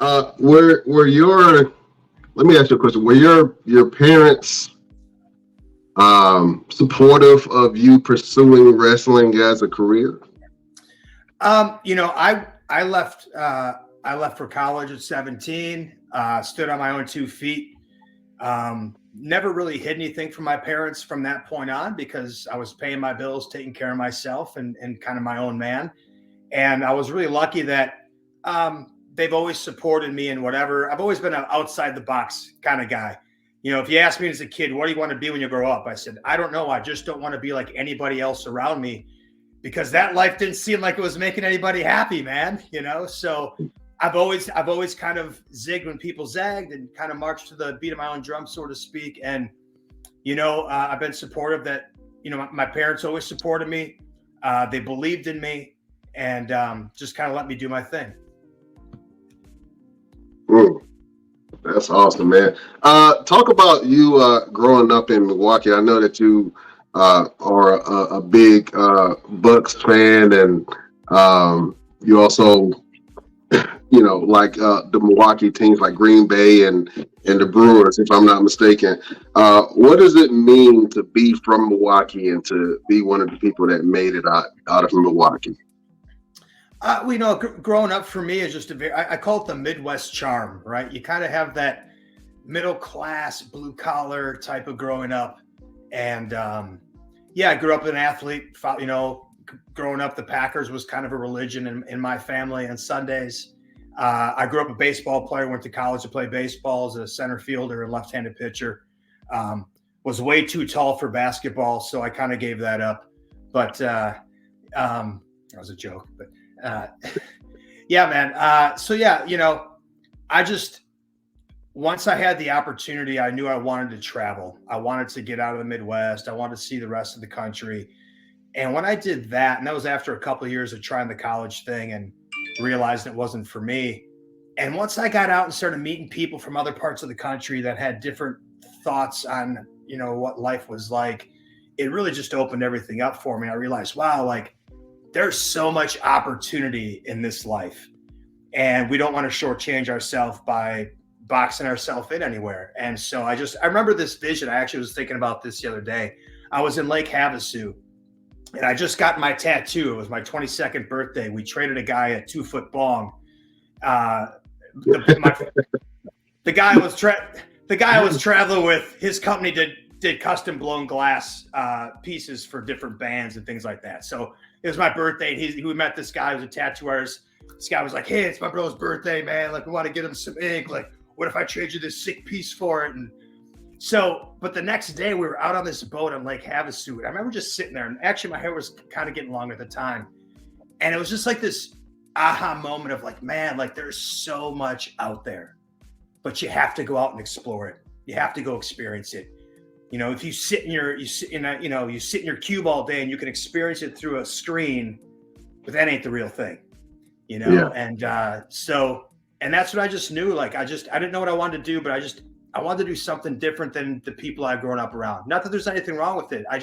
Were your let me ask you a question. Were your parents supportive of you pursuing wrestling as a career? You know, I left for college at 17. Stood on my own 2 feet. Never really hid anything from my parents from that point on because I was paying my bills, taking care of myself, and kind of my own man. And I was really lucky that they've always supported me in whatever. I've always been an outside the box kind of guy. You know, if you asked me as a kid, what do you want to be when you grow up? I said, I don't know. I just don't want to be like anybody else around me because that life didn't seem like it was making anybody happy, man. You know, so I've always kind of zigged when people zagged and kind of marched to the beat of my own drum, so to speak. And I've been supportive. That my parents always supported me. They believed in me, and just kind of let me do my thing. Mm, that's awesome, man. Talk about you growing up in Milwaukee. I know that you are a big Bucks fan, and you also like the Milwaukee teams like Green Bay and the Brewers, if I'm not mistaken. What does it mean to be from Milwaukee and to be one of the people that made it out of Milwaukee? Growing up for me is just I call it the Midwest charm, right? You kind of have that middle class, blue collar type of growing up. And I grew up an athlete. Growing up, the Packers was kind of a religion in my family on Sundays. I grew up a baseball player, went to college to play baseball as a center fielder and left-handed pitcher. Was way too tall for basketball, so I kind of gave that up. But that was a joke. But yeah, man. I just once I had the opportunity, I knew I wanted to travel. I wanted to get out of the Midwest. I wanted to see the rest of the country. And when I did that, and that was after a couple of years of trying the college thing and realized it wasn't for me. And once I got out and started meeting people from other parts of the country that had different thoughts on, what life was like, it really just opened everything up for me. I realized, wow, like there's so much opportunity in this life. And we don't want to shortchange ourselves by boxing ourselves in anywhere. And so I remember this vision. I actually was thinking about this the other day. I was in Lake Havasu and I just got my tattoo. It was my 22nd birthday. We traded a guy a 2-foot bong. The guy I was traveling with, his company did custom blown glass pieces for different bands and things like that. So it was my birthday, and we met this guy who was a tattoo artist. This guy was like, "Hey, it's my bro's birthday, man. Like, we want to get him some ink. Like, what if I trade you this sick piece for it?" And so, but the next day we were out on this boat on Lake Havasu. And I remember just sitting there, and actually my hair was kind of getting long at the time. And it was just like this aha moment of like, man, like there's so much out there, but you have to go out and explore it. You have to go experience it. If you sit in your cube all day and you can experience it through a screen, but that ain't the real thing, Yeah. And and that's what I just knew. Like, I didn't know what I wanted to do, but I wanted to do something different than the people I've grown up around. Not that there's anything wrong with it. I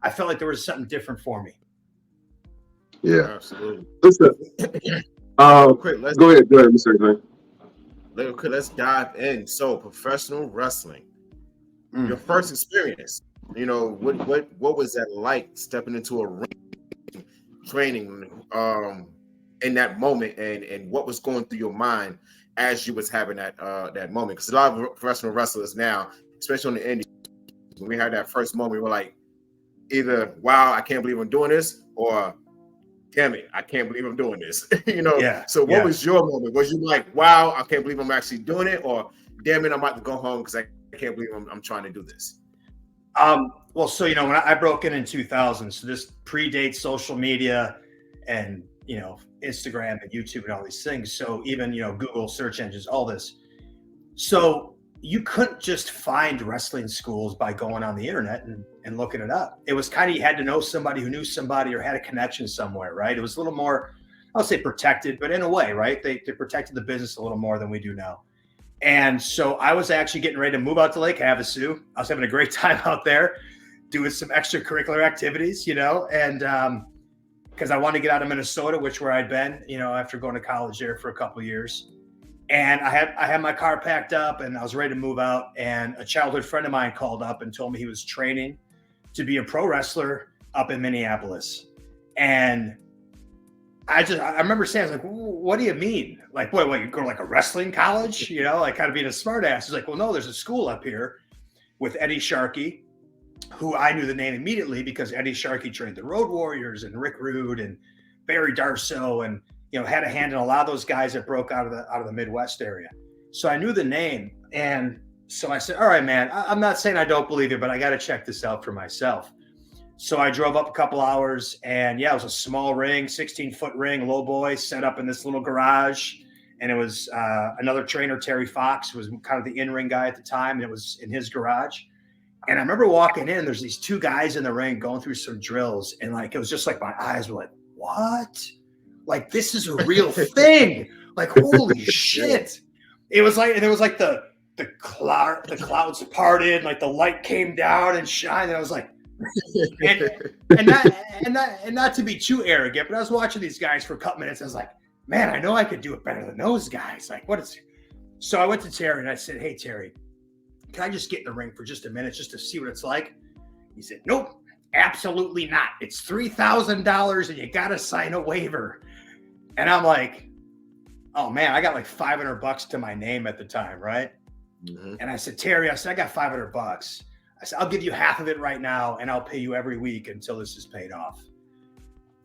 felt like there was something different for me. Yeah. Absolutely. Listen, Quick, go ahead, Mr. Green. let's dive in. So, professional wrestling, your first experience. What was that like stepping into a ring, training, in that moment, and what was going through your mind as you was having that moment? Because a lot of professional wrestlers now, especially on the indies, when we had that first moment, we're like, either wow, I can't believe I'm doing this, or damn it, I can't believe I'm doing this. Yeah. So what was your moment? Was you like, wow, I can't believe I'm actually doing it, or damn it, I'm about to go home because I can't believe I'm trying to do this? Well, so when I broke in 2000, so this predates social media and Instagram and YouTube and all these things. So even Google search engines, all this. So you couldn't just find wrestling schools by going on the internet and looking it up. It was kind of, you had to know somebody who knew somebody or had a connection somewhere, right? It was a little more, I'll say protected, but in a way, right? They protected the business a little more than we do now. And so I was actually getting ready to move out to Lake Havasu. I was having a great time out there doing some extracurricular activities, and because I wanted to get out of Minnesota, where I'd been, after going to college there for a couple of years. And I had my car packed up and I was ready to move out. And a childhood friend of mine called up and told me he was training to be a pro wrestler up in Minneapolis. And I remember saying, I was like, what do you mean? Like, what, you go to like a wrestling college? You know, like kind of being a smart ass. He's like, well, no, there's a school up here with Eddie Sharkey, who I knew the name immediately because Eddie Sharkey trained the Road Warriors and Rick Rude and Barry Darsow, and you know, had a hand in a lot of those guys that broke out of the Midwest area. So I knew the name, and so I said, all right, man, I'm not saying I don't believe it, but I got to check this out for myself. So I drove up a couple hours, and yeah, it was a small ring, 16-foot ring, low boy, set up in this little garage. And it was another trainer, Terry Fox, who was kind of the in-ring guy at the time, and it was in his garage. And I remember walking in, there's these two guys in the ring going through some drills, and like it was just like my eyes were like, what? Like, this is a real thing. Like, holy shit. It was like, and it was like the clouds parted, like the light came down and shined. And I was like, and not to be too arrogant, but I was watching these guys for a couple minutes. I was like, man, I know I could do it better than those guys. Like, what is, so I went to Terry and I said, hey, Terry, can I just get in the ring for just a minute just to see what it's like? He said, nope, absolutely not. It's $3,000 and you got to sign a waiver. And I'm like, oh man, I got like $500 to my name at the time, right? Mm-hmm. And I said, Terry, I got $500. I said, I'll give you half of it right now, and I'll pay you every week until this is paid off.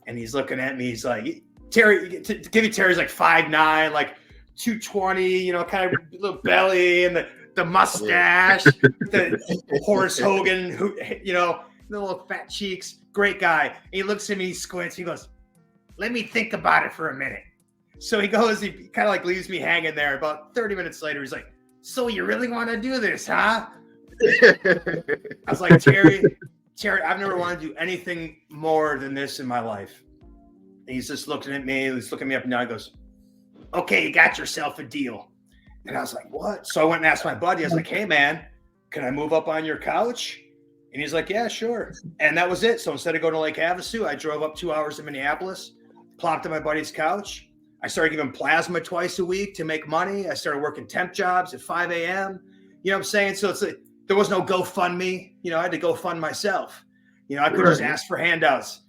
And he's looking at me. He's like, Terry, to give you Terry's like 5'9", like 220, you know, kind of little belly and the mustache, the Horace Hogan, who, you know, the little fat cheeks, great guy. And he looks at me, he squints, he goes, let me think about it for a minute. So he goes, he kind of like leaves me hanging there. About 30 minutes later, he's like, so you really want to do this, huh? I was like, Terry, I've never wanted to do anything more than this in my life. And he's just looking at me. He's looking me up and down. He goes, okay, you got yourself a deal. And I was like, what? So I went and asked my buddy. I was like, hey, man, can I move up on your couch? And he's like, yeah, sure. And that was it. So instead of going to Lake Havasu, I drove up 2 hours to Minneapolis, plopped on my buddy's couch. I started giving plasma twice a week to make money. I started working temp jobs at 5 a.m. You know what I'm saying? So it's like, there was no GoFundMe. You know, I had to go fund myself. You know, I could have just asked for handouts,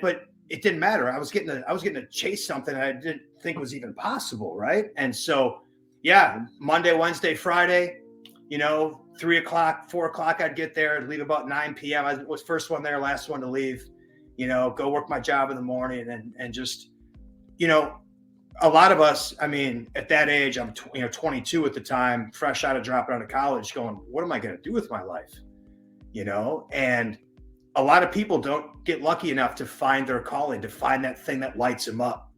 but it didn't matter. I was getting to chase something I didn't think was even possible, right? And so, yeah, Monday, Wednesday, Friday, you know, 3 o'clock, 4 o'clock, I'd get there, leave about 9 p.m. I was first one there, last one to leave. You know, go work my job in the morning and just, you know, a lot of us, I mean, at that age, I'm 22 at the time, fresh out of dropping out of college, going, what am I going to do with my life? You know, and a lot of people don't get lucky enough to find their calling, to find that thing that lights them up.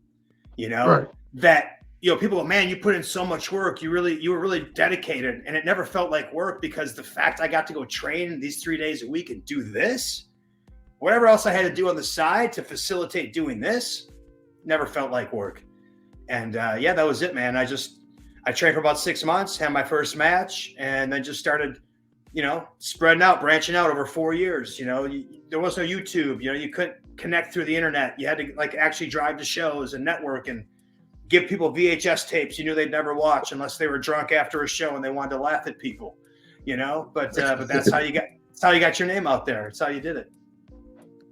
You know, right. That, you know, people go, man, you put in so much work. You were really dedicated, and it never felt like work because the fact I got to go train these 3 days a week and do this, whatever else I had to do on the side to facilitate doing this, never felt like work. And yeah, that was it, man. I trained for about 6 months, had my first match, and then just started, you know, spreading out, branching out over 4 years. You know, there was no YouTube. You know, you couldn't connect through the internet. You had to like actually drive to shows and network and give people VHS tapes you knew they'd never watch unless they were drunk after a show and they wanted to laugh at people. You know, but that's how you got your name out there. It's how you did it.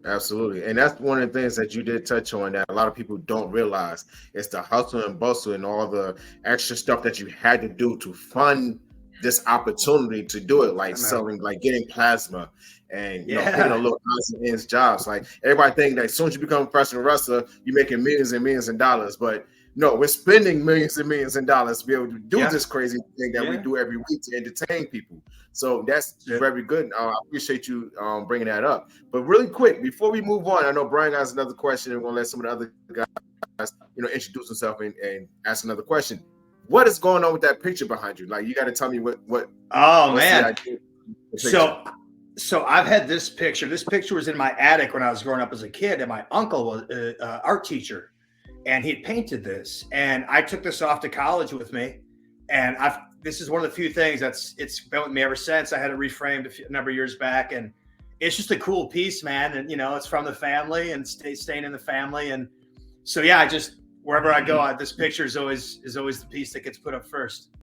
Absolutely. And that's one of the things that you did touch on that a lot of people don't realize. It's the hustle and bustle and all the extra stuff that you had to do to fund this opportunity to do it, like selling, like getting plasma and, you know, picking a little odds and ends jobs. Like everybody think that as soon as you become a professional wrestler, you're making millions and millions of dollars. But no, we're spending millions and millions of dollars to be able to do this crazy thing that we do every week to entertain people. So that's very good. I appreciate you bringing that up. But really quick, before we move on, I know Brian has another question. We're going to let some of the other guys, you know, introduce themselves and ask another question. What is going on with that picture behind you? Like, you got to tell me what. Oh man. So I've had this picture. This picture was in my attic when I was growing up as a kid, and my uncle was an art teacher, and he painted this. And I took this off to college with me, and this is one of the few things it's been with me ever since. I had it reframed a number of years back, and it's just a cool piece, man. And you know, it's from the family and staying in the family. And so yeah, wherever I go, this picture is always the piece that gets put up first.